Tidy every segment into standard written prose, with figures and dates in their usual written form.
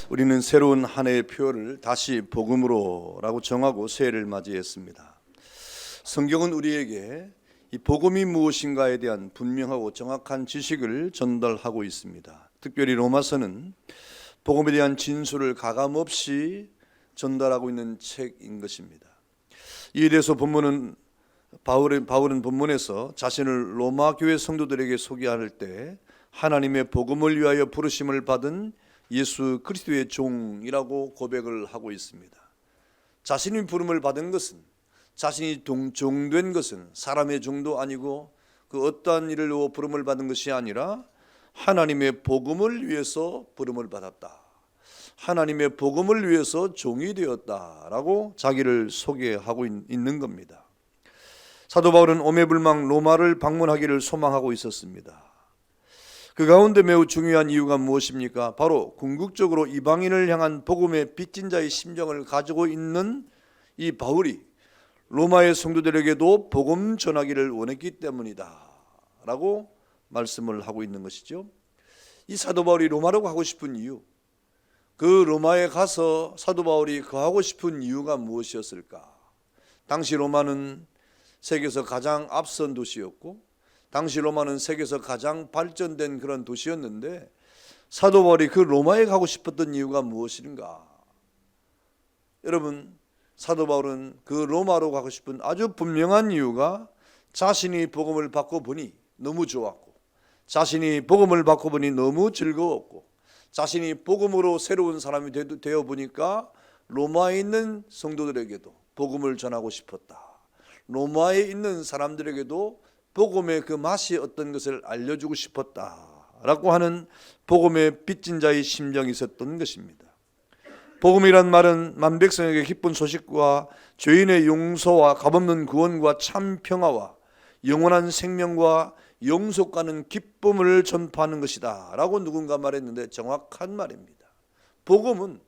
우리는 새로운 한 해의 표어를 다시 복음으로라고 정하고 새해를 맞이했습니다. 성경은 우리에게 이 복음이 무엇인가에 대한 분명하고 정확한 지식을 전달하고 있습니다. 특별히 로마서는 복음에 대한 진술을 가감없이 전달하고 있는 책인 것입니다. 이에 대해서 바울은 본문에서 자신을 로마 교회 성도들에게 소개할 때 하나님의 복음을 위하여 부르심을 받은 예수 그리스도의 종이라고 고백을 하고 있습니다. 자신이 부름을 받은 것은, 자신이 종된 것은 사람의 종도 아니고 그 어떠한 일을 위해 부름을 받은 것이 아니라 하나님의 복음을 위해서 부름을 받았다, 하나님의 복음을 위해서 종이 되었다라고 자기를 소개하고 있는 겁니다. 사도 바울은 오매불망 로마를 방문하기를 소망하고 있었습니다. 그 가운데 매우 중요한 이유가 무엇입니까? 바로 궁극적으로 이방인을 향한 복음의 빚진 자의 심정을 가지고 있는 이 바울이 로마의 성도들에게도 복음 전하기를 원했기 때문이다 라고 말씀을 하고 있는 것이죠. 이 사도 바울이 로마로 가고 싶은 이유, 그 로마에 가서 사도 바울이 거하고 싶은 이유가 무엇이었을까? 당시 로마는 세계에서 가장 앞선 도시였고, 당시 로마는 세계에서 가장 발전된 그런 도시였는데 사도 바울이 그 로마에 가고 싶었던 이유가 무엇인가? 여러분, 사도 바울은 그 로마로 가고 싶은 아주 분명한 이유가 자신이 복음을 받고 보니 너무 좋았고, 자신이 복음을 받고 보니 너무 즐거웠고, 자신이 복음으로 새로운 사람이 되어 보니까 로마에 있는 성도들에게도 복음을 전하고 싶었다. 로마에 있는 사람들에게도 복음의 그 맛이 어떤 것을 알려주고 싶었다라고 하는 복음의 빚진 자의 심정이 있었던 것입니다. 복음이란 말은 만백성에게 기쁜 소식과 죄인의 용서와 값없는 구원과 참 평화와 영원한 생명과 영속가는 기쁨을 전파하는 것이다 라고 누군가 말했는데 정확한 말입니다. 복음은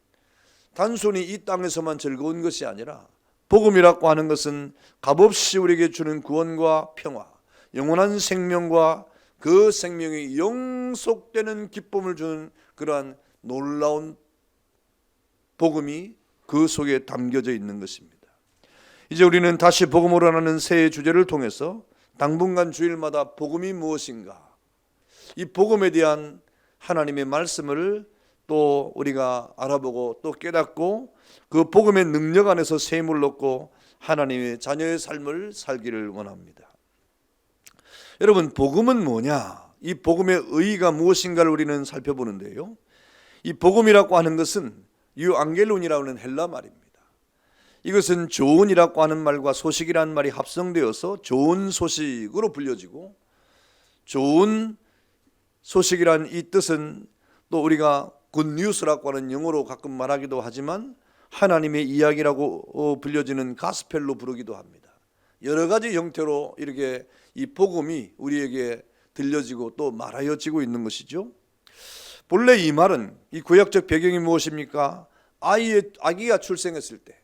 단순히 이 땅에서만 즐거운 것이 아니라 복음이라고 하는 것은 값없이 우리에게 주는 구원과 평화, 영원한 생명과 그 생명이 영속되는 기쁨을 주는 그러한 놀라운 복음이 그 속에 담겨져 있는 것입니다. 이제 우리는 다시 복음으로 하는 새해 주제를 통해서 당분간 주일마다 복음이 무엇인가, 이 복음에 대한 하나님의 말씀을 또 우리가 알아보고 또 깨닫고 그 복음의 능력 안에서 새 힘을 얻고 하나님의 자녀의 삶을 살기를 원합니다. 여러분, 복음은 뭐냐? 이 복음의 의의가 무엇인가를 우리는 살펴보는데요, 이 복음이라고 하는 것은 유앙겔론이라고 하는 헬라 말입니다. 이것은 좋은이라고 하는 말과 소식이라는 말이 합성되어서 좋은 소식으로 불려지고, 좋은 소식이란 이 뜻은 또 우리가 굿뉴스라고 하는 영어로 가끔 말하기도 하지만 하나님의 이야기라고 불려지는 가스펠로 부르기도 합니다. 여러 가지 형태로 이렇게 이 복음이 우리에게 들려지고 또 말하여지고 있는 것이죠. 본래 이 말은, 이 구약적 배경이 무엇입니까? 아기가 출생했을 때,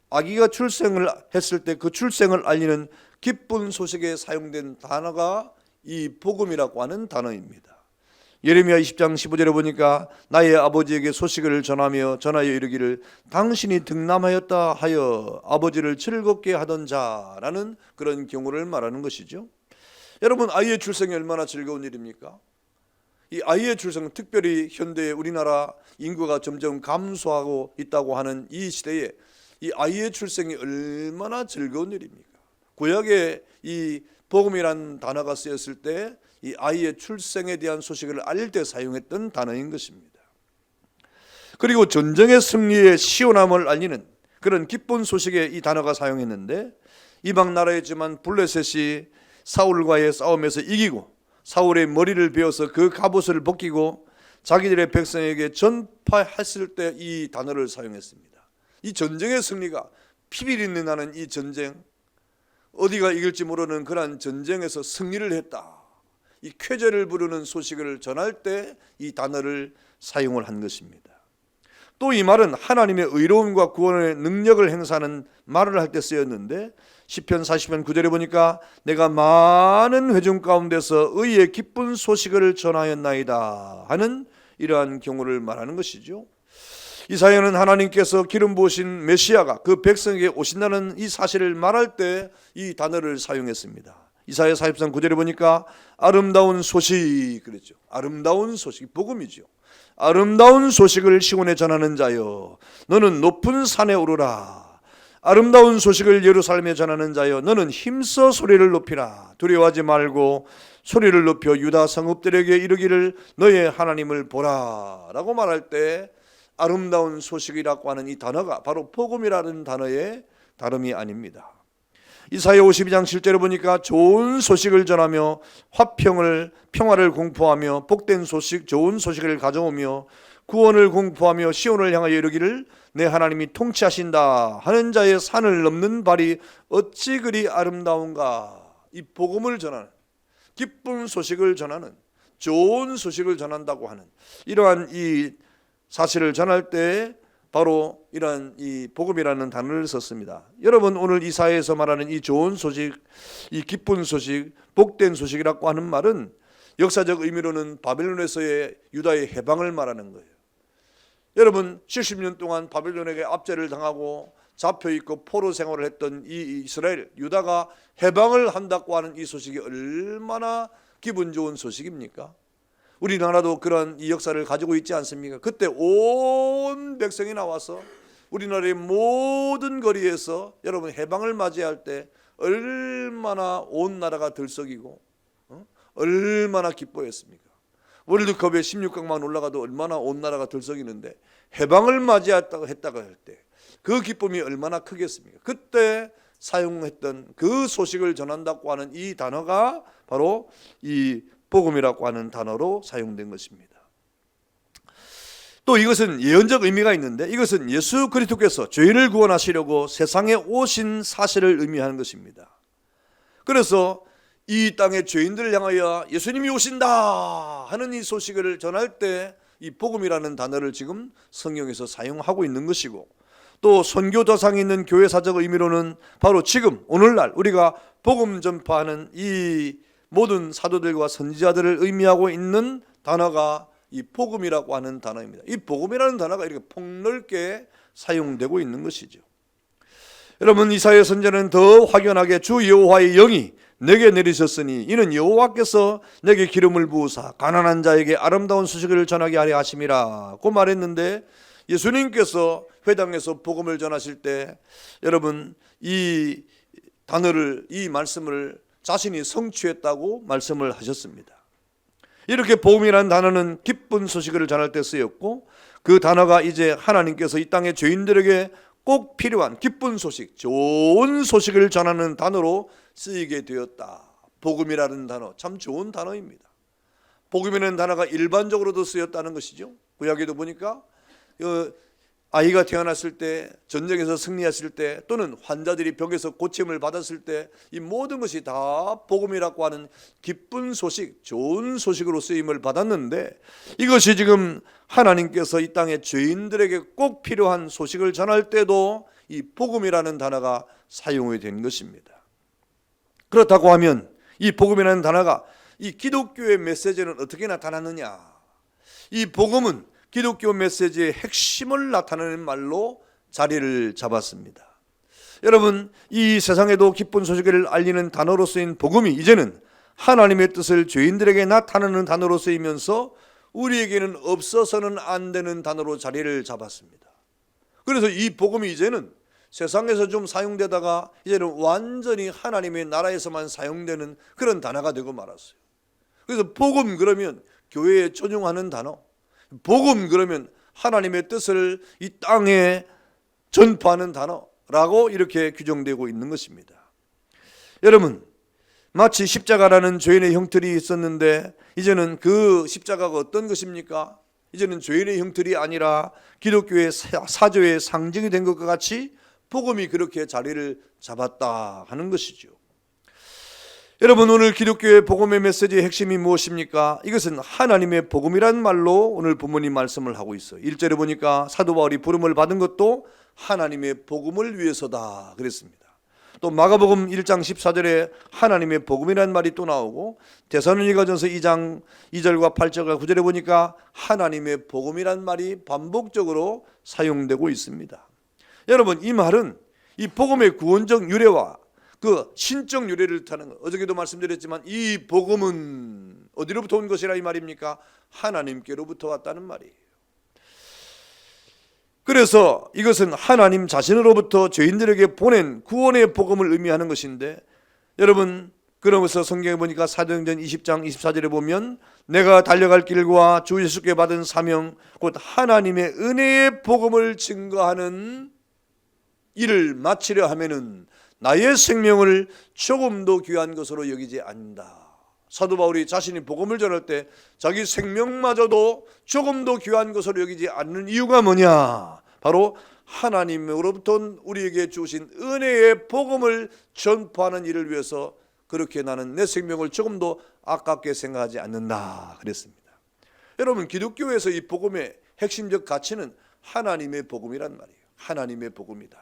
아기가 출생을 했을 때 그 출생을 알리는 기쁜 소식에 사용된 단어가 이 복음이라고 하는 단어입니다. 예레미야 20장 15절에 보니까 나의 아버지에게 소식을 전하여 이르기를 당신이 등남하였다 하여 아버지를 즐겁게 하던 자라는 그런 경우를 말하는 것이죠. 여러분, 아이의 출생이 얼마나 즐거운 일입니까? 이 아이의 출생, 특별히 현대 우리나라 인구가 점점 감소하고 있다고 하는 이 시대에 이 아이의 출생이 얼마나 즐거운 일입니까? 구약에 이 복음이라는 단어가 쓰였을 때 이 아이의 출생에 대한 소식을 알릴 때 사용했던 단어인 것입니다. 그리고 전쟁의 승리의 시원함을 알리는 그런 기쁜 소식에 이 단어가 사용했는데, 이방 나라였지만 블레셋이 사울과의 싸움에서 이기고 사울의 머리를 베어서 그 갑옷을 벗기고 자기들의 백성에게 전파했을 때 이 단어를 사용했습니다. 이 전쟁의 승리가, 피비린내 나는 이 전쟁, 어디가 이길지 모르는 그러한 전쟁에서 승리를 했다, 이 쾌재를 부르는 소식을 전할 때 이 단어를 사용을 한 것입니다. 또 이 말은 하나님의 의로움과 구원의 능력을 행사하는 말을 할 때 쓰였는데, 시편 40편 9절에 보니까 내가 많은 회중 가운데서 의의 기쁜 소식을 전하였나이다 하는 이러한 경우를 말하는 것이죠. 이사야는 하나님께서 기름 부으신 메시아가 그 백성에게 오신다는 이 사실을 말할 때 이 단어를 사용했습니다. 이사야 40장 9절에 보니까 아름다운 소식 그랬죠. 아름다운 소식, 복음이죠. 아름다운 소식을 시온에 전하는 자여 너는 높은 산에 오르라. 아름다운 소식을 예루살렘에 전하는 자여 너는 힘써 소리를 높이라. 두려워하지 말고 소리를 높여 유다 성읍들에게 이르기를 너의 하나님을 보라 라고 말할 때 아름다운 소식이라고 하는 이 단어가 바로 복음이라는 단어의 다름이 아닙니다. 이사야 52장 7절에 보니까 좋은 소식을 전하며 평화를 공포하며 복된 소식 좋은 소식을 가져오며 구원을 공포하며 시온을 향하여 이르기를 내 하나님이 통치하신다 하는 자의 산을 넘는 발이 어찌 그리 아름다운가. 이 복음을 전하는 기쁜 소식을 전하는 좋은 소식을 전한다고 하는 이러한 이 사실을 전할 때 바로 이러한 이 복음이라는 단어를 썼습니다. 여러분 오늘 이사야에서 말하는 이 좋은 소식, 이 기쁜 소식, 복된 소식이라고 하는 말은 역사적 의미로는 바벨론에서의 유다의 해방을 말하는 거예요. 여러분 70년 동안 바벨론에게 압제를 당하고 잡혀있고 포로 생활을 했던 이 이스라엘 유다가 해방을 한다고 하는 이 소식이 얼마나 기분 좋은 소식입니까? 우리나라도 그런 이 역사를 가지고 있지 않습니까? 그때 온 백성이 나와서 우리나라의 모든 거리에서 여러분 해방을 맞이할 때 얼마나 온 나라가 들썩이고 얼마나 기뻐했습니까? 월드컵에 16강만 올라가도 얼마나 온 나라가 들썩이는데 해방을 맞이했다고 할 때 그 기쁨이 얼마나 크겠습니까? 그때 사용했던 그 소식을 전한다고 하는 이 단어가 바로 이 복음이라고 하는 단어로 사용된 것입니다. 또 이것은 예언적 의미가 있는데 이것은 예수 그리스도께서 죄인을 구원하시려고 세상에 오신 사실을 의미하는 것입니다. 그래서 이 땅의 죄인들을 향하여 예수님이 오신다 하는 이 소식을 전할 때 이 복음이라는 단어를 지금 성경에서 사용하고 있는 것이고 또 선교도상에 있는 교회사적 의미로는 바로 지금 오늘날 우리가 복음 전파하는 이 모든 사도들과 선지자들을 의미하고 있는 단어가 이 복음이라고 하는 단어입니다. 이 복음이라는 단어가 이렇게 폭넓게 사용되고 있는 것이죠. 여러분 이사야 선지자는 더 확연하게 주 여호와의 영이 내게 내리셨으니 이는 여호와께서 내게 기름을 부으사 가난한 자에게 아름다운 소식을 전하게 하려 하심이라고 말했는데 예수님께서 회당에서 복음을 전하실 때 여러분 이 단어를 이 말씀을 자신이 성취했다고 말씀을 하셨습니다. 이렇게 복음이라는 단어는 기쁜 소식을 전할 때 쓰였고 그 단어가 이제 하나님께서 이 땅의 죄인들에게 꼭 필요한 기쁜 소식, 좋은 소식을 전하는 단어로 쓰이게 되었다. 복음이라는 단어 참 좋은 단어입니다. 복음이라는 단어가 일반적으로도 쓰였다는 것이죠. 구약에도 보니까 아이가 태어났을 때, 전쟁에서 승리했을 때, 또는 환자들이 병에서 고침을 받았을 때 이 모든 것이 다 복음이라고 하는 기쁜 소식, 좋은 소식으로 쓰임을 받았는데 이것이 지금 하나님께서 이 땅의 죄인들에게 꼭 필요한 소식을 전할 때도 이 복음이라는 단어가 사용이 된 것입니다. 그렇다고 하면 이 복음이라는 단어가 이 기독교의 메시지는 어떻게 나타났느냐? 이 복음은 기독교 메시지의 핵심을 나타내는 말로 자리를 잡았습니다. 여러분 이 세상에도 기쁜 소식을 알리는 단어로 쓰인 복음이 이제는 하나님의 뜻을 죄인들에게 나타내는 단어로 쓰이면서 우리에게는 없어서는 안 되는 단어로 자리를 잡았습니다. 그래서 이 복음이 이제는 세상에서 좀 사용되다가 이제는 완전히 하나님의 나라에서만 사용되는 그런 단어가 되고 말았어요. 그래서 복음 그러면 교회에 전용하는 단어, 복음 그러면 하나님의 뜻을 이 땅에 전파하는 단어라고 이렇게 규정되고 있는 것입니다. 여러분 마치 십자가라는 죄인의 형틀이 있었는데 이제는 그 십자가가 어떤 것입니까? 이제는 죄인의 형틀이 아니라 기독교의 사조의 상징이 된 것과 같이 복음이 그렇게 자리를 잡았다 하는 것이죠. 여러분 오늘 기독교의 복음의 메시지의 핵심이 무엇입니까? 이것은 하나님의 복음이란 말로 오늘 본문이 말씀을 하고 있어요. 1절에 보니까 사도 바울이 부름을 받은 것도 하나님의 복음을 위해서다 그랬습니다. 또 마가복음 1장 14절에 하나님의 복음이라는 말이 또 나오고, 데살로니가전서 2장 2절과 8절과 9절에 보니까 하나님의 복음이라는 말이 반복적으로 사용되고 있습니다. 여러분, 이 말은 이 복음의 구원적 유래와 그 신적 유래를 뜻하는 것. 어저께도 말씀드렸지만 이 복음은 어디로부터 온 것이라 이 말입니까? 하나님께로부터 왔다는 말이에요. 그래서 이것은 하나님 자신으로부터 죄인들에게 보낸 구원의 복음을 의미하는 것인데, 여러분, 그러면서 성경에 보니까 사도행전 20장 24절에 보면 내가 달려갈 길과 주 예수께 받은 사명 곧 하나님의 은혜의 복음을 증거하는 일을 마치려 하면은 나의 생명을 조금도 귀한 것으로 여기지 않는다. 사도 바울이 자신이 복음을 전할 때 자기 생명마저도 조금도 귀한 것으로 여기지 않는 이유가 뭐냐? 바로 하나님으로부터 우리에게 주신 은혜의 복음을 전파하는 일을 위해서 그렇게 나는 내 생명을 조금도 아깝게 생각하지 않는다 그랬습니다. 여러분, 기독교에서 이 복음의 핵심적 가치는 하나님의 복음이란 말이에요. 하나님의 복음이다.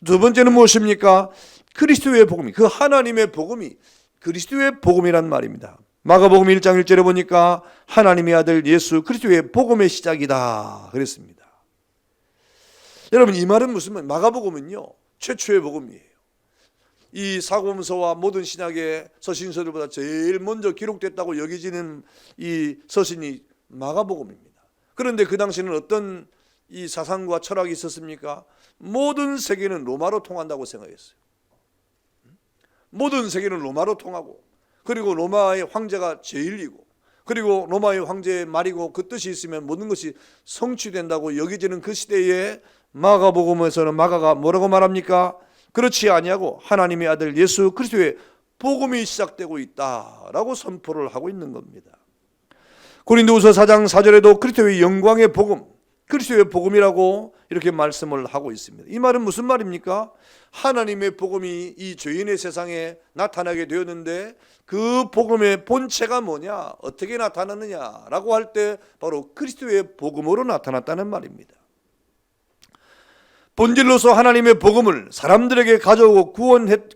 두 번째는 무엇입니까? 그리스도의 복음이, 그 하나님의 복음이 그리스도의 복음이란 말입니다. 마가복음 1장 1절에 보니까 하나님의 아들 예수 그리스도의 복음의 시작이다 그랬습니다. 여러분, 이 말은 무슨 말? 마가복음은요 최초의 복음이에요. 이 사복음서와 모든 신약의 서신서들보다 제일 먼저 기록됐다고 여겨지는 이 서신이 마가복음입니다. 그런데 그 당시에는 어떤 이 사상과 철학이 있었습니까? 모든 세계는 로마로 통한다고 생각했어요. 모든 세계는 로마로 통하고, 그리고 로마의 황제가 제일이고, 그리고 로마의 황제의 말이고 그 뜻이 있으면 모든 것이 성취된다고 여겨지는 그 시대에 마가복음에서는 마가가 뭐라고 말합니까? 그렇지 아니하고 하나님의 아들 예수 그리스도의 복음이 시작되고 있다라고 선포를 하고 있는 겁니다. 고린도후서 4장 4절에도 그리스도의 영광의 복음, 그리스도의 복음이라고 이렇게 말씀을 하고 있습니다. 이 말은 무슨 말입니까? 하나님의 복음이 이 죄인의 세상에 나타나게 되었는데 그 복음의 본체가 뭐냐? 어떻게 나타났느냐라고 할 때 바로 그리스도의 복음으로 나타났다는 말입니다. 본질로서 하나님의 복음을 사람들에게 가져오고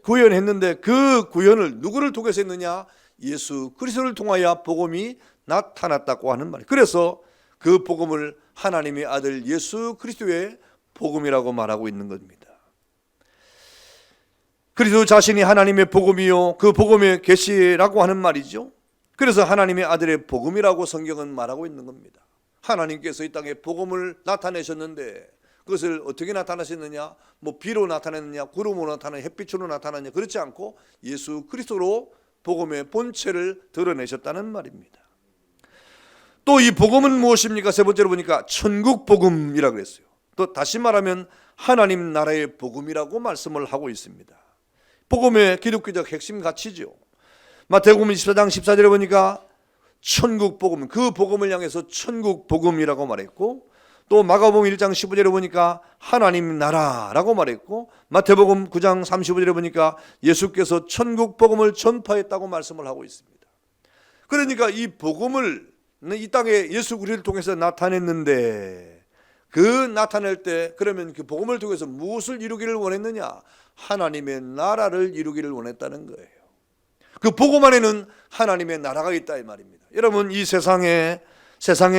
구현했는데 그 구현을 누구를 통해서 했느냐? 예수 그리스도를 통하여 복음이 나타났다고 하는 말이에요. 그래서 그 복음을 하나님의 아들 예수 그리스도의 복음이라고 말하고 있는 겁니다. 그리스도 자신이 하나님의 복음이요 그 복음의 계시라고 하는 말이죠. 그래서 하나님의 아들의 복음이라고 성경은 말하고 있는 겁니다. 하나님께서 이 땅에 복음을 나타내셨는데 그것을 어떻게 나타나셨느냐? 뭐 비로 나타냈느냐, 구름으로 나타났느냐, 햇빛으로 나타났느냐, 그렇지 않고 예수 그리스도로 복음의 본체를 드러내셨다는 말입니다. 또 이 복음은 무엇입니까? 세 번째로 보니까 천국 복음이라고 그랬어요. 또 다시 말하면 하나님 나라의 복음이라고 말씀을 하고 있습니다. 복음의 기독교적 핵심 가치죠. 마태복음 24장 14절에 보니까 천국 복음, 그 복음을 향해서 천국 복음이라고 말했고, 또 마가복음 1장 15절에 보니까 하나님 나라라고 말했고, 마태복음 9장 35절에 보니까 예수께서 천국 복음을 전파했다고 말씀을 하고 있습니다. 그러니까 이 복음을 이 땅에 예수 그리스도를 통해서 나타냈는데 그 나타낼 때 그러면 그 복음을 통해서 무엇을 이루기를 원했느냐? 하나님의 나라를 이루기를 원했다는 거예요. 그 복음 안에는 하나님의 나라가 있다 이 말입니다. 여러분, 이 세상의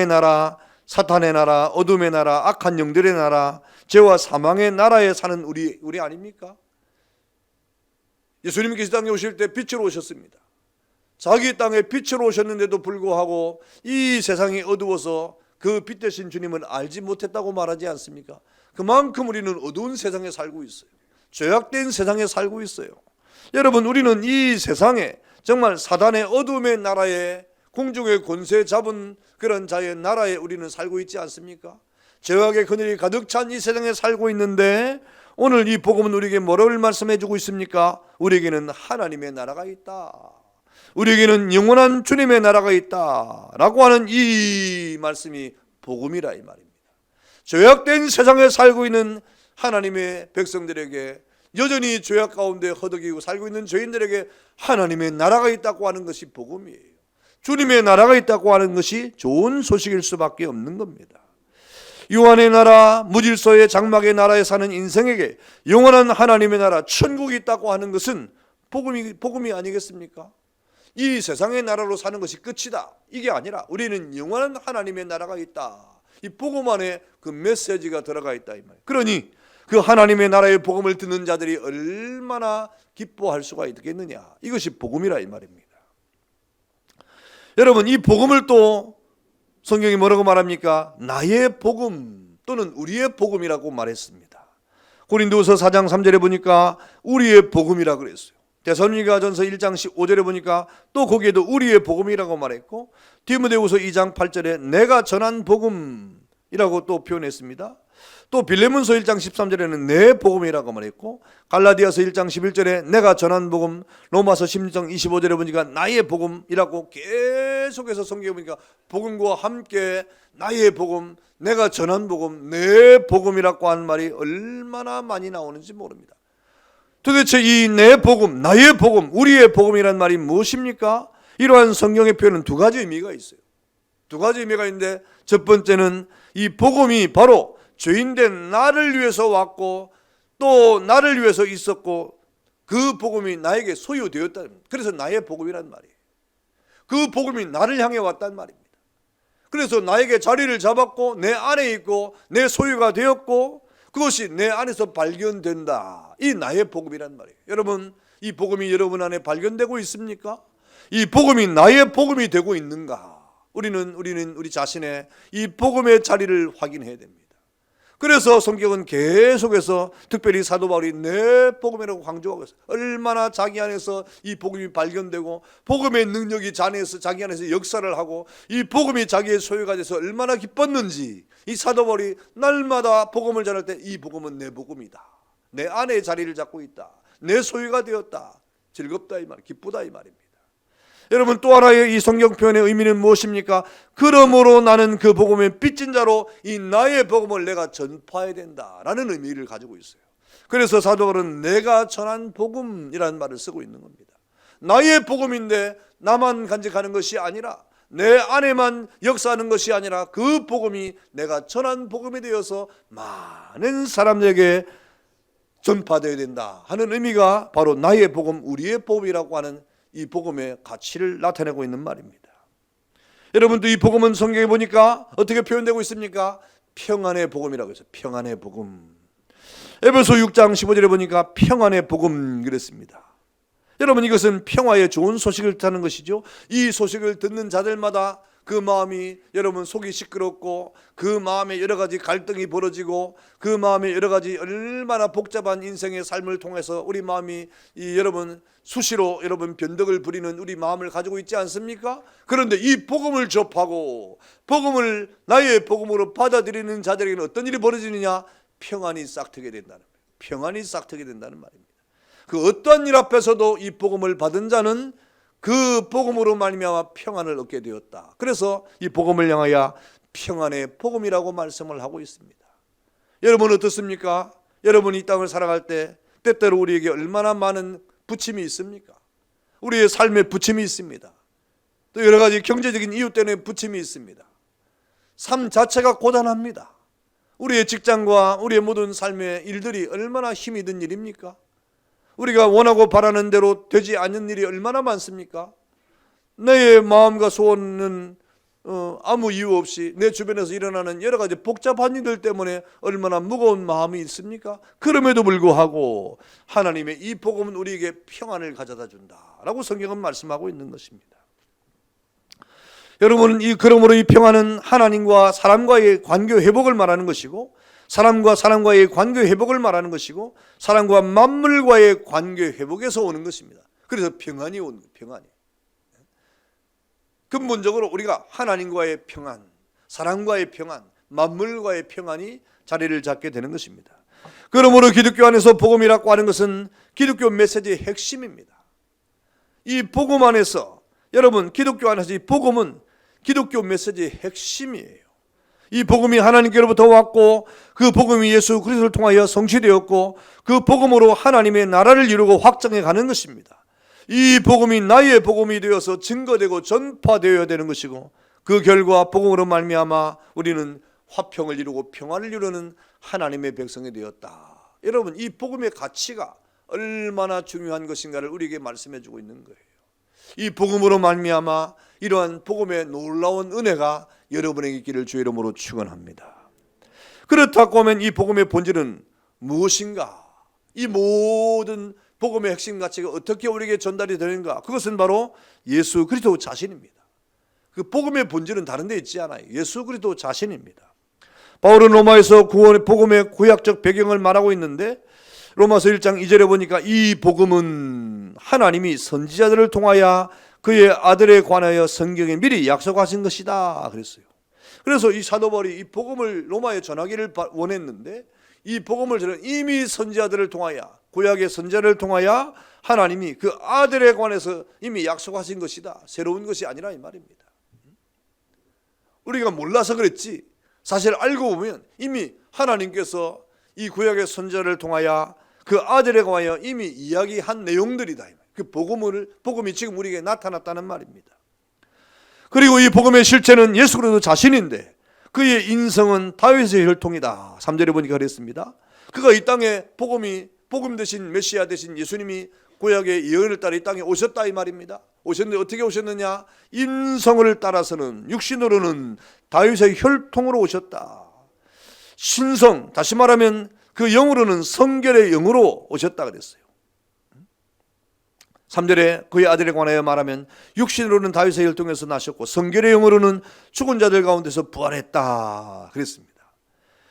나라, 사탄의 나라, 어둠의 나라, 악한 영들의 나라, 죄와 사망의 나라에 사는 우리 아닙니까? 예수님께서 땅에 오실 때 빛으로 오셨습니다. 자기 땅에 빛으로 오셨는데도 불구하고 이 세상이 어두워서 그 빛 대신 주님을 알지 못했다고 말하지 않습니까? 그만큼 우리는 어두운 세상에 살고 있어요. 죄악된 세상에 살고 있어요. 여러분, 우리는 이 세상에 정말 사단의 어둠의 나라에 공중의 권세 잡은 그런 자의 나라에 우리는 살고 있지 않습니까? 죄악의 그늘이 가득 찬 이 세상에 살고 있는데 오늘 이 복음은 우리에게 뭐를 말씀해 주고 있습니까? 우리에게는 하나님의 나라가 있다. 우리에게는 영원한 주님의 나라가 있다 라고 하는 이 말씀이 복음이라 이 말입니다. 죄악된 세상에 살고 있는 하나님의 백성들에게, 여전히 죄악 가운데 허덕이고 살고 있는 죄인들에게 하나님의 나라가 있다고 하는 것이 복음이에요. 주님의 나라가 있다고 하는 것이 좋은 소식일 수밖에 없는 겁니다. 유한의 나라, 무질서의 장막의 나라에 사는 인생에게 영원한 하나님의 나라, 천국이 있다고 하는 것은 복음이 아니겠습니까? 이 세상의 나라로 사는 것이 끝이다, 이게 아니라 우리는 영원한 하나님의 나라가 있다, 이 복음 안에 그 메시지가 들어가 있다 이 말이에요. 그러니 그 하나님의 나라의 복음을 듣는 자들이 얼마나 기뻐할 수가 있겠느냐, 이것이 복음이라 이 말입니다. 여러분, 이 복음을 또 성경이 뭐라고 말합니까? 나의 복음 또는 우리의 복음이라고 말했습니다. 고린도서 4장 3절에 보니까 우리의 복음이라고 그랬어요. 데살로니가전서 1장 15절에 보니까 또 거기에도 우리의 복음이라고 말했고, 디모데후서 2장 8절에 내가 전한 복음이라고 또 표현했습니다. 또 빌레몬서 1장 13절에는 내 복음이라고 말했고, 갈라디아서 1장 11절에 내가 전한 복음, 로마서 16장 25절에 보니까 나의 복음이라고 계속해서 성경에 보니까 복음과 함께 나의 복음, 내가 전한 복음, 내 복음이라고 하는 말이 얼마나 많이 나오는지 모릅니다. 도대체 이 내 복음, 나의 복음, 우리의 복음이란 말이 무엇입니까? 이러한 성경의 표현은 두 가지 의미가 있어요. 두 가지 의미가 있는데, 첫 번째는 이 복음이 바로 죄인된 나를 위해서 왔고 또 나를 위해서 있었고 그 복음이 나에게 소유되었다. 그래서 나의 복음이란 말이에요. 그 복음이 나를 향해 왔단 말입니다. 그래서 나에게 자리를 잡았고 내 안에 있고 내 소유가 되었고 그것이 내 안에서 발견된다. 이 나의 복음이란 말이에요. 여러분, 이 복음이 여러분 안에 발견되고 있습니까? 이 복음이 나의 복음이 되고 있는가? 우리는 우리 자신의 이 복음의 자리를 확인해야 됩니다. 그래서 성경은 계속해서 특별히 사도 바울이 내 복음이라고 강조하고 있어요. 얼마나 자기 안에서 이 복음이 발견되고 복음의 능력이 자기 안에서 역사를 하고 이 복음이 자기의 소유가 돼서 얼마나 기뻤는지, 이 사도 바울이 날마다 복음을 전할 때 이 복음은 내 복음이다, 내 안에 자리를 잡고 있다, 내 소유가 되었다, 즐겁다 이 말, 기쁘다 이 말입니다. 여러분, 또 하나의 이 성경 표현의 의미는 무엇입니까? 그러므로 나는 그 복음의 빚진 자로 이 나의 복음을 내가 전파해야 된다라는 의미를 가지고 있어요. 그래서 사도 바울은 내가 전한 복음이라는 말을 쓰고 있는 겁니다. 나의 복음인데 나만 간직하는 것이 아니라, 내 안에만 역사하는 것이 아니라 그 복음이 내가 전한 복음이 되어서 많은 사람에게 전파되어야 된다 하는 의미가 바로 나의 복음, 우리의 복음이라고 하는 이 복음의 가치를 나타내고 있는 말입니다. 여러분도 이 복음은 성경에 보니까 어떻게 표현되고 있습니까? 평안의 복음이라고 해서 평안의 복음. 에베소 6장 15절에 보니까 평안의 복음 그랬습니다. 여러분, 이것은 평화의 좋은 소식을 타는 것이죠. 이 소식을 듣는 자들마다 그 마음이, 여러분, 속이 시끄럽고 그 마음에 여러 가지 갈등이 벌어지고 그 마음에 여러 가지 얼마나 복잡한 인생의 삶을 통해서 우리 마음이 여러분 수시로 변덕을 부리는 우리 마음을 가지고 있지 않습니까? 그런데 이 복음을 접하고 복음을 나의 복음으로 받아들이는 자들에게는 어떤 일이 벌어지느냐? 평안이 싹트게 된다는 거예요. 평안이 싹트게 된다는 말입니다. 그 어떠한 일 앞에서도 이 복음을 받은 자는 그 복음으로 말미암아 평안을 얻게 되었다. 그래서 이 복음을 향하여 평안의 복음이라고 말씀을 하고 있습니다. 여러분 어떻습니까? 여러분이 이 땅을 살아갈 때 때때로 우리에게 얼마나 많은 부침이 있습니까? 우리의 삶에 부침이 있습니다. 또 여러 가지 경제적인 이유 때문에 부침이 있습니다. 삶 자체가 고단합니다. 우리의 직장과 우리의 모든 삶의 일들이 얼마나 힘이 든 일입니까? 우리가 원하고 바라는 대로 되지 않는 일이 얼마나 많습니까? 내 마음과 소원은 아무 이유 없이 내 주변에서 일어나는 여러 가지 복잡한 일들 때문에 얼마나 무거운 마음이 있습니까? 그럼에도 불구하고 하나님의 이 복음은 우리에게 평안을 가져다 준다라고 성경은 말씀하고 있는 것입니다. 여러분, 그러므로 이 평안은 하나님과 사람과의 관계 회복을 말하는 것이고, 사람과 사람과의 관계 회복을 말하는 것이고, 사람과 만물과의 관계 회복에서 오는 것입니다. 그래서 평안이 오는 거예요. 평안이. 근본적으로 우리가 하나님과의 평안, 사람과의 평안, 만물과의 평안이 자리를 잡게 되는 것입니다. 그러므로 기독교 안에서 복음이라고 하는 것은 기독교 메시지의 핵심입니다. 이 복음 안에서, 여러분, 기독교 안에서 이 복음은 기독교 메시지의 핵심이에요. 이 복음이 하나님께로부터 왔고 그 복음이 예수 그리스도를 통하여 성취되었고 그 복음으로 하나님의 나라를 이루고 확장해 가는 것입니다. 이 복음이 나의 복음이 되어서 증거되고 전파되어야 되는 것이고, 그 결과 복음으로 말미암아 우리는 화평을 이루고 평화를 이루는 하나님의 백성이 되었다. 여러분, 이 복음의 가치가 얼마나 중요한 것인가를 우리에게 말씀해 주고 있는 거예요. 이 복음으로 말미암아 이러한 복음의 놀라운 은혜가 여러분에게 있기를 주의 이름으로 축원합니다. 그렇다고 하면 이 복음의 본질은 무엇인가? 이 모든 복음의 핵심 가치가 어떻게 우리에게 전달이 되는가? 그것은 바로 예수 그리스도 자신입니다. 그 복음의 본질은 다른 데 있지 않아요. 예수 그리스도 자신입니다. 바울은 로마에서 구원의 복음의 구약적 배경을 말하고 있는데 로마서 1장 2절에 보니까 이 복음은 하나님이 선지자들을 통하여 그의 아들에 관하여 성경에 미리 약속하신 것이다 그랬어요. 그래서 이 사도 바울이 이 복음을 로마에 전하기를 원했는데 이 복음을 저는 이미 선지자들을 통하여 구약의 선지자를 통하여 하나님이 그 아들에 관해서 이미 약속하신 것이다. 새로운 것이 아니라 이 말입니다. 우리가 몰라서 그랬지 사실 알고 보면 이미 하나님께서 이 구약의 선지자를 통하여 그 아들에 관하여 이미 이야기한 내용들이다. 그 복음이 지금 우리에게 나타났다는 말입니다. 그리고 이 복음의 실체는 예수 그리스도 자신인데 그의 인성은 다윗의 혈통이다. 3절에 보니까 그랬습니다. 그가 이 땅에 복음 대신 메시아 대신 예수님이 구약의 예언을 따라 이 땅에 오셨다 이 말입니다. 오셨는데 어떻게 오셨느냐? 인성을 따라서는 육신으로는 다윗의 혈통으로 오셨다. 신성, 다시 말하면 그 영으로는 성결의 영으로 오셨다 그랬어요. 3절에 그의 아들에 관하여 말하면 육신으로는 다윗의 혈통에서 나셨고 성결의 영으로는 죽은 자들 가운데서 부활했다 그랬습니다.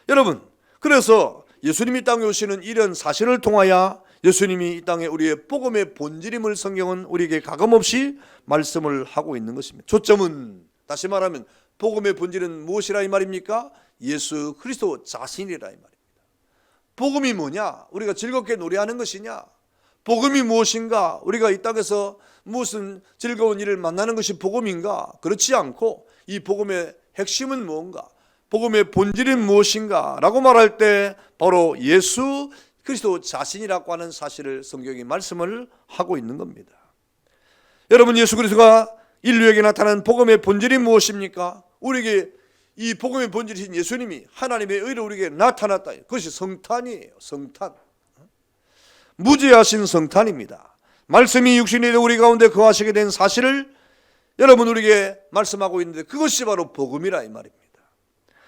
여러분, 그래서 예수님이 이 땅에 오시는 이런 사실을 통하여 예수님이 이 땅에 우리의 복음의 본질임을 성경은 우리에게 가감없이 말씀을 하고 있는 것입니다. 초점은 다시 말하면 복음의 본질은 무엇이라 이 말입니까? 예수 그리스도 자신이라 이 말입니다. 복음이 뭐냐? 우리가 즐겁게 노래하는 것이냐? 복음이 무엇인가? 우리가 이 땅에서 무슨 즐거운 일을 만나는 것이 복음인가? 그렇지 않고 이 복음의 핵심은 무엇인가? 복음의 본질은 무엇인가? 라고 말할 때 바로 예수 그리스도 자신이라고 하는 사실을 성경이 말씀을 하고 있는 겁니다. 여러분, 예수 그리스도가 인류에게 나타난 복음의 본질이 무엇입니까? 우리에게 이 복음의 본질이신 예수님이 하나님의 의로 우리에게 나타났다. 그것이 성탄이에요. 성탄. 무죄하신 성탄입니다. 말씀이 육신이 되어 우리 가운데 거하시게 된 사실을 여러분 우리에게 말씀하고 있는데 그것이 바로 복음이라 이 말입니다.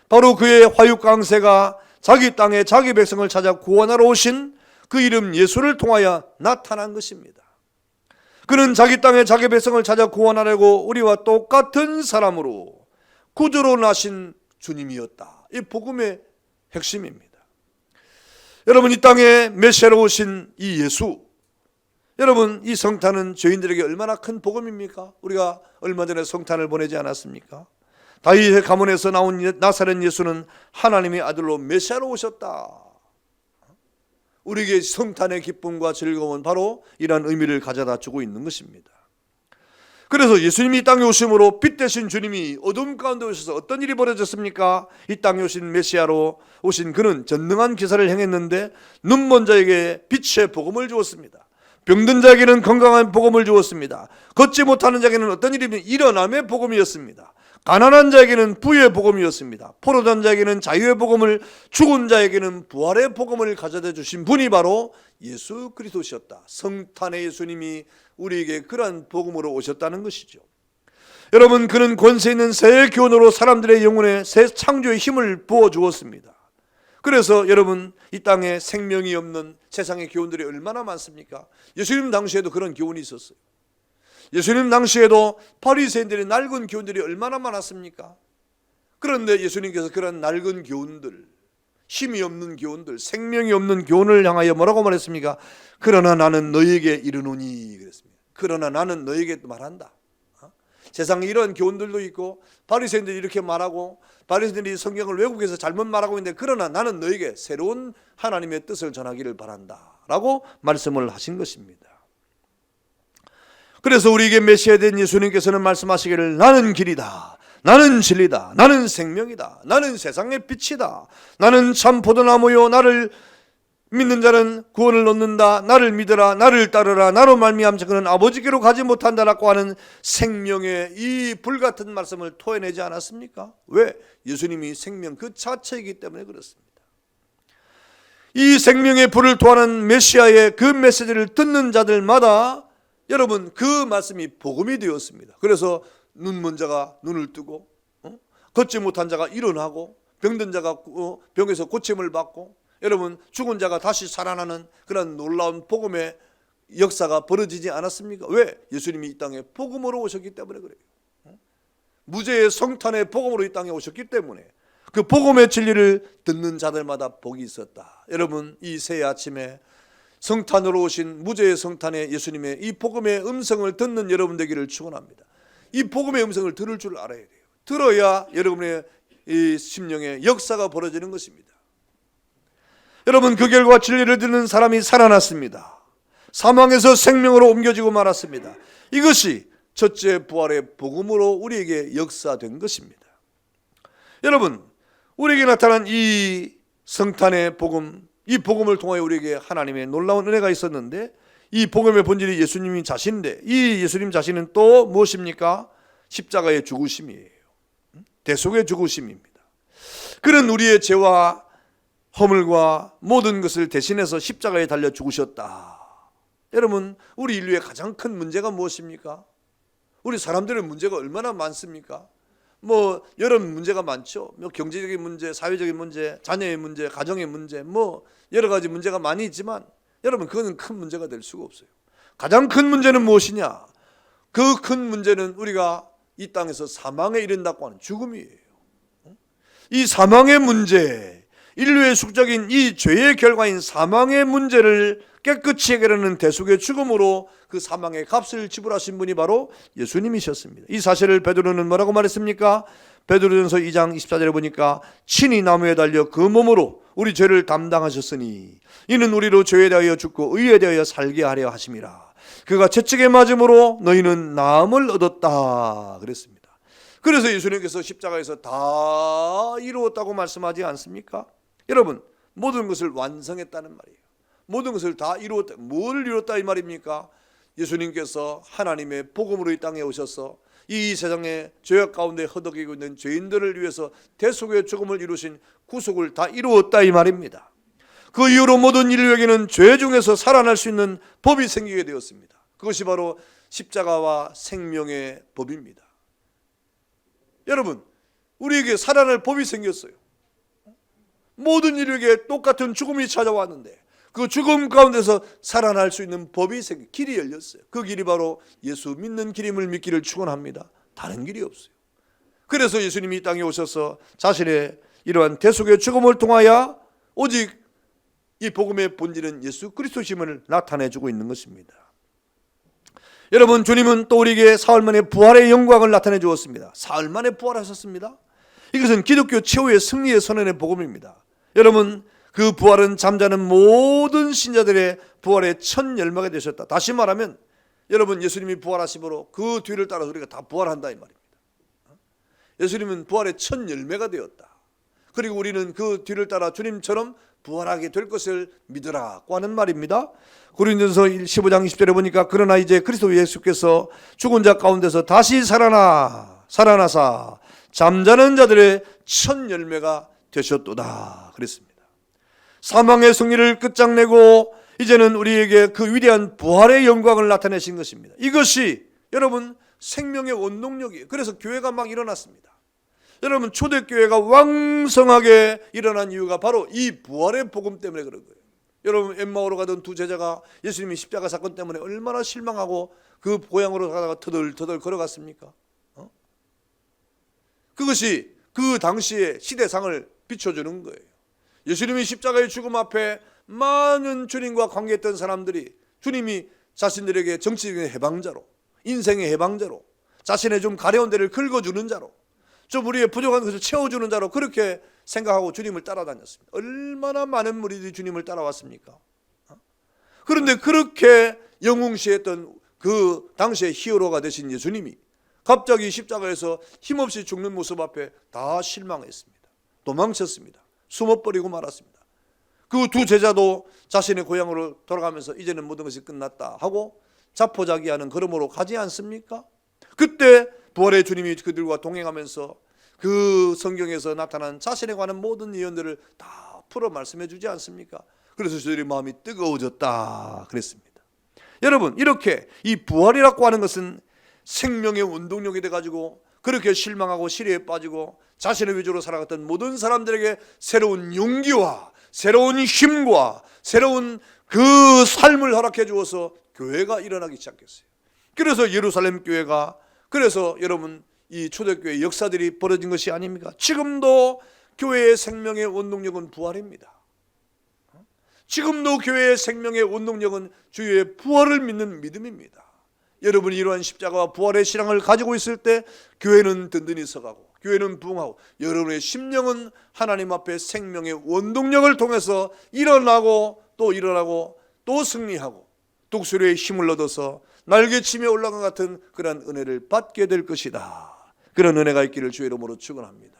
바로 그의 화육강세가 자기 땅에 자기 백성을 찾아 구원하러 오신 그 이름 예수를 통하여 나타난 것입니다. 그는 자기 땅에 자기 백성을 찾아 구원하려고 우리와 똑같은 사람으로 구주로 나신 주님이었다. 이 복음의 핵심입니다. 여러분, 이 땅에 메시아로 오신 이 예수, 여러분 이 성탄은 죄인들에게 얼마나 큰 복음입니까? 우리가 얼마 전에 성탄을 보내지 않았습니까? 다윗의 가문에서 나온 나사렛 예수는 하나님의 아들로 메시아로 오셨다. 우리에게 성탄의 기쁨과 즐거움은 바로 이러한 의미를 가져다 주고 있는 것입니다. 그래서 예수님이 이 땅에 오심으로 빛 되신 주님이 어둠 가운데 오셔서 어떤 일이 벌어졌습니까? 이 땅에 오신 메시아로 오신 그는 전능한 기사를 행했는데 눈먼 자에게 빛의 복음을 주었습니다. 병든 자에게는 건강한 복음을 주었습니다. 걷지 못하는 자에게는 어떤 일이면 일어남의 복음이었습니다. 가난한 자에게는 부의 복음이었습니다. 포로된 자에게는 자유의 복음을, 죽은 자에게는 부활의 복음을 가져다 주신 분이 바로 예수 그리스도셨다. 성탄의 예수님이 우리에게 그러한 복음으로 오셨다는 것이죠. 여러분, 그는 권세 있는 새 기원으로 사람들의 영혼에 새 창조의 힘을 부어 주었습니다. 그래서 여러분, 이 땅에 생명이 없는 세상의 기원들이 얼마나 많습니까? 예수님 당시에도 그런 기원이 있었어요. 예수님 당시에도 바리새인들의 낡은 교훈들이 얼마나 많았습니까? 그런데 예수님께서 그런 낡은 교훈들, 힘이 없는 교훈들, 생명이 없는 교훈을 향하여 뭐라고 말했습니까? 그러나 나는 너에게 이르노니 그랬습니다. 그러나 나는 너에게 말한다. 세상에 이런 교훈들도 있고 바리새인들이 이렇게 말하고 바리새인들이 성경을 왜곡해서 잘못 말하고 있는데 그러나 나는 너에게 새로운 하나님의 뜻을 전하기를 바란다 라고 말씀을 하신 것입니다. 그래서 우리에게 메시아된 예수님께서는 말씀하시기를 나는 길이다, 나는 진리다, 나는 생명이다, 나는 세상의 빛이다, 나는 참 포도나무요 나를 믿는 자는 구원을 얻는다. 나를 믿으라, 나를 따르라, 나로 말미암아 그는 아버지께로 가지 못한다라고 하는 생명의 이 불같은 말씀을 토해내지 않았습니까? 왜? 예수님이 생명 그 자체이기 때문에 그렇습니다. 이 생명의 불을 토하는 메시아의 그 메시지를 듣는 자들마다 여러분 그 말씀이 복음이 되었습니다. 그래서 눈먼 자가 눈을 뜨고 걷지 못한 자가 일어나고 병든 자가 병에서 고침을 받고 여러분 죽은 자가 다시 살아나는 그런 놀라운 복음의 역사가 벌어지지 않았습니까? 왜? 예수님이 이 땅에 복음으로 오셨기 때문에 그래요. 무죄의 성탄의 복음으로 이 땅에 오셨기 때문에 그 복음의 진리를 듣는 자들마다 복이 있었다. 여러분 이 새 아침에 성탄으로 오신 무죄의 성탄의 예수님의 이 복음의 음성을 듣는 여러분 되기를 축원합니다. 이 복음의 음성을 들을 줄 알아야 돼요. 들어야 여러분의 이 심령의 역사가 벌어지는 것입니다. 여러분 그 결과 진리를 듣는 사람이 살아났습니다. 사망에서 생명으로 옮겨지고 말았습니다. 이것이 첫째 부활의 복음으로 우리에게 역사된 것입니다. 여러분 우리에게 나타난 이 성탄의 복음, 이 복음을 통하여 우리에게 하나님의 놀라운 은혜가 있었는데 이 복음의 본질이 예수님이 자신인데 이 예수님 자신은 또 무엇입니까? 십자가의 죽으심이에요. 대속의 죽으심입니다. 그는 우리의 죄와 허물과 모든 것을 대신해서 십자가에 달려 죽으셨다. 여러분 우리 인류의 가장 큰 문제가 무엇입니까? 우리 사람들의 문제가 얼마나 많습니까? 뭐 여러 문제가 많죠. 뭐 경제적인 문제, 사회적인 문제, 자녀의 문제, 가정의 문제, 뭐 여러 가지 문제가 많이 있지만 여러분 그거는 큰 문제가 될 수가 없어요. 가장 큰 문제는 무엇이냐? 그 큰 문제는 우리가 이 땅에서 사망에 이른다고 하는 죽음이에요. 이 사망의 문제, 인류의 숙적인 이 죄의 결과인 사망의 문제를 깨끗이 해결하는 대속의 죽음으로 그 사망의 값을 지불하신 분이 바로 예수님이셨습니다. 이 사실을 베드로는 뭐라고 말했습니까? 베드로전서 2장 24절에 보니까 친히 나무에 달려 그 몸으로 우리 죄를 담당하셨으니 이는 우리로 죄에 대하여 죽고 의에 대하여 살게 하려 하심이라. 그가 채찍에 맞음으로 너희는 나음을 얻었다 그랬습니다. 그래서 예수님께서 십자가에서 다 이루었다고 말씀하지 않습니까? 여러분 모든 것을 완성했다는 말이에요. 모든 것을 다 이루었다. 뭘 이루었다 이 말입니까? 예수님께서 하나님의 복음으로 이 땅에 오셔서 이 세상의 죄악 가운데 허덕이고 있는 죄인들을 위해서 대속의 죽음을 이루신 구속을 다 이루었다 이 말입니다. 그 이후로 모든 인류에게는 죄 중에서 살아날 수 있는 법이 생기게 되었습니다. 그것이 바로 십자가와 생명의 법입니다. 여러분 우리에게 살아날 법이 생겼어요. 모든 인류에게 똑같은 죽음이 찾아왔는데 그 죽음 가운데서 살아날 수 있는 법이 길이 열렸어요. 그 길이 바로 예수 믿는 길임을 믿기를 축원합니다. 다른 길이 없어요. 그래서 예수님이 이 땅에 오셔서 자신의 이러한 대속의 죽음을 통하여 오직 이 복음의 본질은 예수 그리스도심을 나타내주고 있는 것입니다. 여러분 주님은 또 우리에게 사흘 만에 부활의 영광을 나타내 주었습니다. 사흘 만에 부활하셨습니다. 이것은 기독교 최후의 승리의 선언의 복음입니다. 여러분 그 부활은 잠자는 모든 신자들의 부활의 첫 열매가 되셨다. 다시 말하면 여러분 예수님이 부활하심으로 그 뒤를 따라서 우리가 다 부활한다 이 말입니다. 예수님은 부활의 첫 열매가 되었다. 그리고 우리는 그 뒤를 따라 주님처럼 부활하게 될 것을 믿으라고 하는 말입니다. 고린도전서 15장 20절에 보니까 그러나 이제 그리스도 예수께서 죽은 자 가운데서 다시 살아나사 잠자는 자들의 첫 열매가 되셨도다 그랬습니다. 사망의 승리를 끝장내고 이제는 우리에게 그 위대한 부활의 영광을 나타내신 것입니다. 이것이 여러분 생명의 원동력이에요. 그래서 교회가 막 일어났습니다. 여러분 초대교회가 왕성하게 일어난 이유가 바로 이 부활의 복음 때문에 그런 거예요. 여러분 엠마오로 가던 두 제자가 예수님이 십자가 사건 때문에 얼마나 실망하고 그 고향으로 가다가 터덜터덜 걸어갔습니까? 그것이 그 당시의 시대상을 비춰주는 거예요. 예수님이 십자가의 죽음 앞에 많은 주님과 관계했던 사람들이 주님이 자신들에게 정치적인 해방자로, 인생의 해방자로, 자신의 좀 가려운 데를 긁어주는 자로, 좀 우리의 부족한 것을 채워주는 자로 그렇게 생각하고 주님을 따라다녔습니다. 얼마나 많은 무리들이 주님을 따라왔습니까? 그런데 그렇게 영웅시했던 그 당시의 히어로가 되신 예수님이 갑자기 십자가에서 힘없이 죽는 모습 앞에 다 실망했습니다. 도망쳤습니다. 숨어버리고 말았습니다. 그 두 제자도 자신의 고향으로 돌아가면서 이제는 모든 것이 끝났다 하고 자포자기하는 걸음으로 가지 않습니까? 그때 부활의 주님이 그들과 동행하면서 그 성경에서 나타난 자신에 관한 모든 예언들을 다 풀어 말씀해 주지 않습니까? 그래서 저희의 마음이 뜨거워졌다 그랬습니다. 여러분, 이렇게 이 부활이라고 하는 것은 생명의 운동력이 돼가지고 그렇게 실망하고 시리에 빠지고 자신의 위주로 살아갔던 모든 사람들에게 새로운 용기와 새로운 힘과 새로운 그 삶을 허락해 주어서 교회가 일어나기 시작했어요. 그래서 예루살렘 교회가, 그래서 여러분 이 초대교회 역사들이 벌어진 것이 아닙니까? 지금도 교회의 생명의 원동력은 부활입니다. 지금도 교회의 생명의 원동력은 주의 부활을 믿는 믿음입니다. 여러분이 이러한 십자가와 부활의 신앙을 가지고 있을 때 교회는 든든히 서가고 교회는 부흥하고 여러분의 심령은 하나님 앞에 생명의 원동력을 통해서 일어나고 또 승리하고 독수리의 힘을 얻어서 날개치며 올라간 같은 그런 은혜를 받게 될 것이다. 그런 은혜가 있기를 주의 이름으로 축원합니다.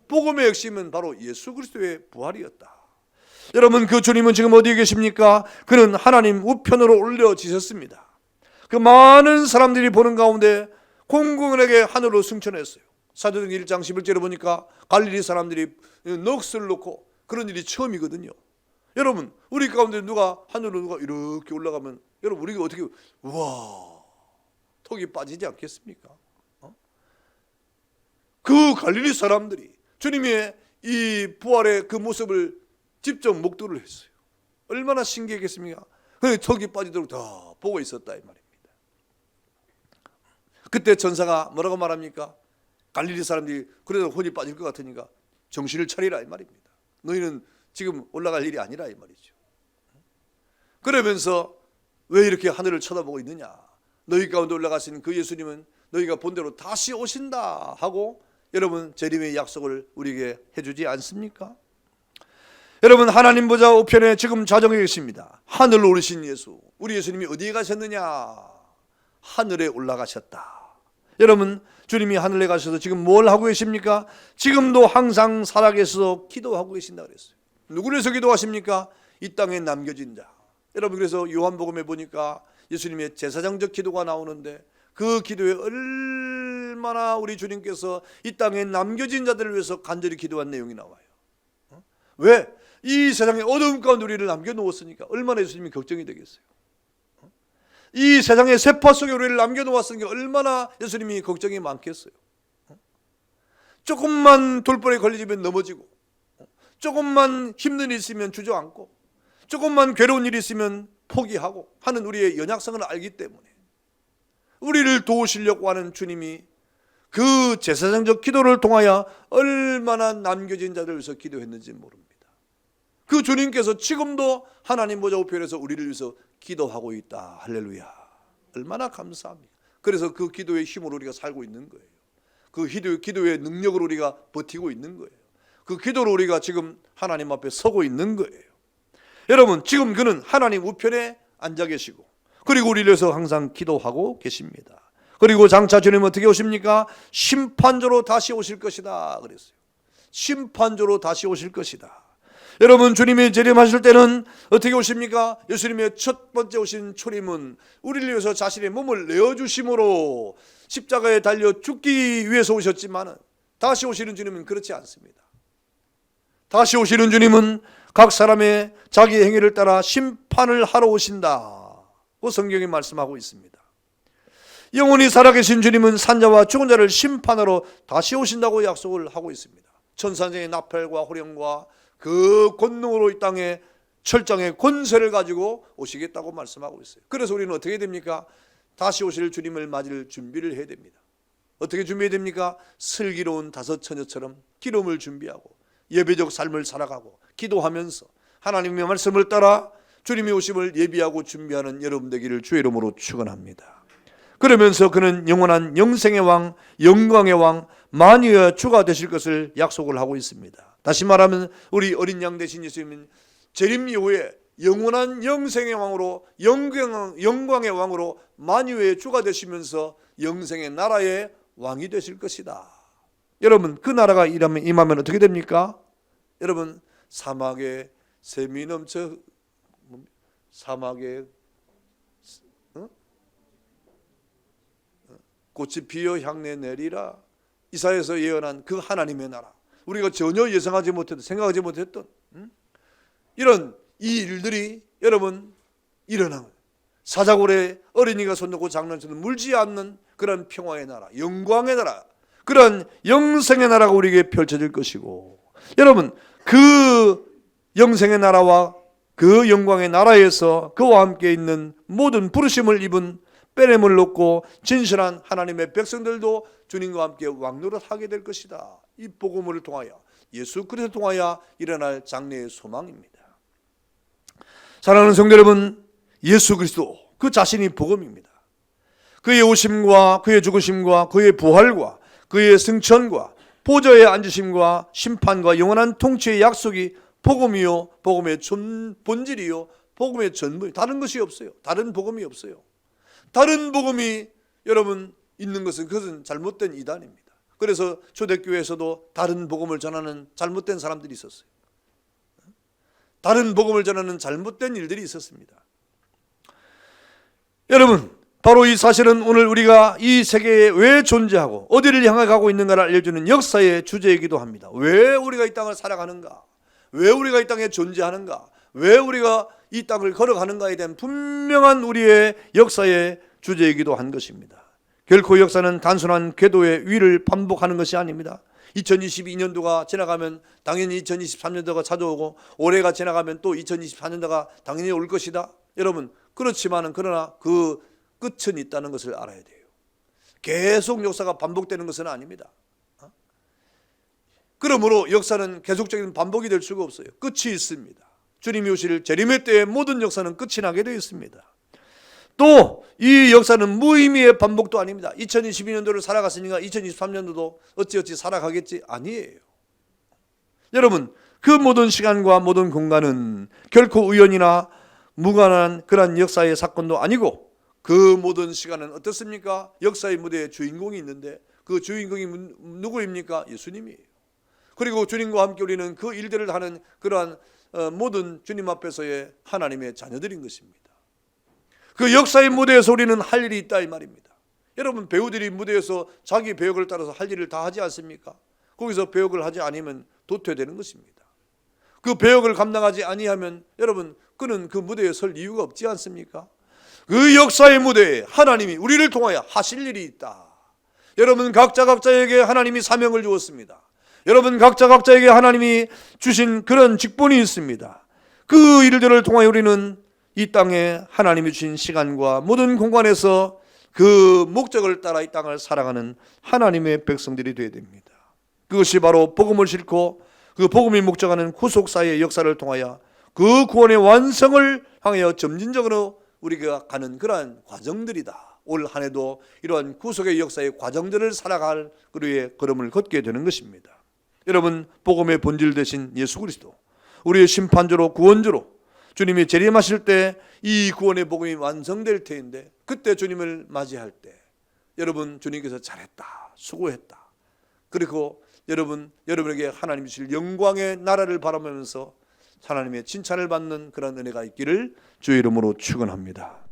복음의 핵심은 바로 예수 그리스도의 부활이었다. 여러분, 그 주님은 지금 어디에 계십니까? 그는 하나님 우편으로 올려지셨습니다. 그 많은 사람들이 보는 가운데 공공연하게 하늘로 승천했어요. 사도행전 1장 11절에 보니까 갈릴리 사람들이 넋을 놓고, 그런 일이 처음이거든요. 여러분, 우리 가운데 하늘로 누가 이렇게 올라가면 여러분 우리가 어떻게, 우와, 턱이 빠지지 않겠습니까? 그 갈릴리 사람들이 주님의 이 부활의 그 모습을 직접 목도를 했어요. 얼마나 신기했겠습니까? 그래서 턱이 빠지도록 다 보고 있었다 이 말입니다. 그때 전사가 뭐라고 말합니까? 갈릴리 사람들이 그래도 혼이 빠질 것 같으니까 정신을 차리라 이 말입니다. 너희는 지금 올라갈 일이 아니라 이 말이죠. 그러면서 왜 이렇게 하늘을 쳐다보고 있느냐? 너희 가운데 올라가신 그 예수님은 너희가 본대로 다시 오신다 하고 여러분 재림의 약속을 우리에게 해주지 않습니까? 여러분, 하나님 보좌 우편에 지금 좌정해 계십니다. 하늘로 오르신 예수, 우리 예수님이 어디에 가셨느냐? 하늘에 올라가셨다. 여러분, 주님이 하늘에 가셔서 지금 뭘 하고 계십니까? 지금도 항상 살아계셔서 기도하고 계신다 그랬어요. 누구를 위해서 기도하십니까? 이 땅에 남겨진 자. 여러분, 그래서 요한복음에 보니까 예수님의 제사장적 기도가 나오는데 그 기도에 얼마나 우리 주님께서 이 땅에 남겨진 자들을 위해서 간절히 기도한 내용이 나와요. 왜? 이 세상의 어두움 가운데 우리를 남겨놓았으니까 얼마나 예수님이 걱정이 되겠어요. 이 세상의 세파 속에 우리를 남겨놓았으니까 얼마나 예수님이 걱정이 많겠어요. 조금만 돌발에 걸리면 넘어지고, 조금만 힘든 일이 있으면 주저앉고, 조금만 괴로운 일이 있으면 포기하고 하는 우리의 연약성을 알기 때문에 우리를 도우시려고 하는 주님이 그 제사장적 기도를 통하여 얼마나 남겨진 자들을 위해서 기도했는지 모릅니다. 그 주님께서 지금도 하나님 보좌 우편에서 우리를 위해서 기도하고 있다. 할렐루야. 얼마나 감사합니까? 그래서 그 기도의 힘으로 우리가 살고 있는 거예요. 그 기도의 능력으로 우리가 버티고 있는 거예요. 그 기도로 우리가 지금 하나님 앞에 서고 있는 거예요. 여러분, 지금 그는 하나님 우편에 앉아 계시고 그리고 우리를 위해서 항상 기도하고 계십니다. 그리고 장차 주님은 어떻게 오십니까? 심판조로 다시 오실 것이다 그랬어요. 심판조로 다시 오실 것이다. 여러분, 주님이 재림하실 때는 어떻게 오십니까? 예수님의 첫 번째 오신 초림은 우리를 위해서 자신의 몸을 내어주심으로 십자가에 달려 죽기 위해서 오셨지만 다시 오시는 주님은 그렇지 않습니다. 다시 오시는 주님은 각 사람의 자기 행위를 따라 심판을 하러 오신다고 성경이 말씀하고 있습니다. 영원히 살아계신 주님은 산자와 죽은 자를 심판하러 다시 오신다고 약속을 하고 있습니다. 천사장의 나팔과 호령과 그 권능으로 이 땅에 철장의 권세를 가지고 오시겠다고 말씀하고 있어요. 그래서 우리는 어떻게 됩니까? 다시 오실 주님을 맞을 준비를 해야 됩니다. 어떻게 준비해야 됩니까? 슬기로운 다섯 처녀처럼 기름을 준비하고 예배적 삶을 살아가고 기도하면서 하나님의 말씀을 따라 주님이 오심을 예비하고 준비하는 여러분 되기를 주의 이름으로 축원합니다. 그러면서 그는 영원한 영생의 왕, 영광의 왕, 만유의 주가 되실 것을 약속을 하고 있습니다. 다시 말하면 우리 어린 양 되신 예수님은 재림 이후에 영원한 영생의 왕으로 영광의 왕으로 만유의 주가 되시면서 영생의 나라의 왕이 되실 것이다. 여러분, 그 나라가 임하면 어떻게 됩니까? 여러분, 사막의 샘이 넘쳐 사막에 꽃이 피어 향내 내리라. 이사야에서 예언한 그 하나님의 나라, 우리가 전혀 예상하지 못했던, 생각하지 못했던 이런 이 일들이 여러분 일어나는, 사자골에 어린이가 손놓고 장난쳐도 물지 않는 그런 평화의 나라, 영광의 나라, 그런 영생의 나라가 우리에게 펼쳐질 것이고, 여러분 그 영생의 나라와 그 영광의 나라에서 그와 함께 있는 모든 부르심을 입은 빼냄을 놓고 진실한 하나님의 백성들도 주님과 함께 왕노릇하게 될 것이다. 이 복음을 통하여, 예수 그리스도를 통하여 일어날 장래의 소망입니다. 사랑하는 성도 여러분, 예수 그리스도 그 자신이 복음입니다. 그의 오심과 그의 죽으심과 그의 부활과 그의 승천과 보좌에 앉으심과 심판과 영원한 통치의 약속이 복음이요, 복음의 본질이요, 복음의 전부, 다른 것이 없어요. 다른 복음이 없어요. 다른 복음이 여러분 있는 것은 그것은 잘못된 이단입니다. 그래서 초대교회에서도 다른 복음을 전하는 잘못된 사람들이 있었어요. 다른 복음을 전하는 잘못된 일들이 있었습니다. 여러분, 바로 이 사실은 오늘 우리가 이 세계에 왜 존재하고 어디를 향해 가고 있는가를 알려주는 역사의 주제이기도 합니다. 왜 우리가 이 땅을 살아가는가? 왜 우리가 이 땅에 존재하는가? 왜 우리가 이 땅을 걸어가는가에 대한 분명한 우리의 역사의 주제이기도 한 것입니다. 결코 역사는 단순한 궤도의 위를 반복하는 것이 아닙니다. 2022년도가 지나가면 당연히 2023년도가 찾아오고, 올해가 지나가면 또 2024년도가 당연히 올 것이다. 여러분, 그렇지만은 그러나 그 끝은 있다는 것을 알아야 돼요. 계속 역사가 반복되는 것은 아닙니다. 그러므로 역사는 계속적인 반복이 될 수가 없어요. 끝이 있습니다. 주님이 오실 재림의 때에 모든 역사는 끝이 나게 되어 있습니다. 또 이 역사는 무의미의 반복도 아닙니다. 2022년도를 살아갔으니까 2023년도도 어찌어찌 살아가겠지? 아니에요. 여러분, 그 모든 시간과 모든 공간은 결코 우연이나 무관한 그런 역사의 사건도 아니고, 그 모든 시간은 어떻습니까? 역사의 무대에 주인공이 있는데 그 주인공이 누구입니까? 예수님이에요. 그리고 주님과 함께 우리는 그 일들을 하는 그러한 모든 주님 앞에서의 하나님의 자녀들인 것입니다. 그 역사의 무대에서 우리는 할 일이 있다 이 말입니다. 여러분, 배우들이 무대에서 자기 배역을 따라서 할 일을 다 하지 않습니까? 거기서 배역을 하지 않으면 도태되는 것입니다. 그 배역을 감당하지 아니하면 여러분, 그는 그 무대에 설 이유가 없지 않습니까? 그 역사의 무대에 하나님이 우리를 통하여 하실 일이 있다. 여러분, 각자에게 하나님이 사명을 주었습니다. 여러분, 각자에게 하나님이 주신 그런 직분이 있습니다. 그 일들을 통하여 우리는 이 땅에 하나님이 주신 시간과 모든 공간에서 그 목적을 따라 이 땅을 살아가는 하나님의 백성들이 되어야 됩니다. 그것이 바로 복음을 싣고 그 복음이 목적하는 구속사의 역사를 통하여 그 구원의 완성을 향하여 점진적으로 우리가 가는 그러한 과정들이다. 올 한 해도 이러한 구속의 역사의 과정들을 살아갈 그리의 걸음을 걷게 되는 것입니다. 여러분, 복음의 본질 되신 예수 그리스도, 우리의 심판주로 구원주로 주님이 재림하실 때 이 구원의 복음이 완성될 때인데, 그때 주님을 맞이할 때 여러분, 주님께서 잘했다, 수고했다, 그리고 여러분에게 하나님 주실 영광의 나라를 바라보면서 하나님의 칭찬을 받는 그런 은혜가 있기를 주의 이름으로 축원합니다.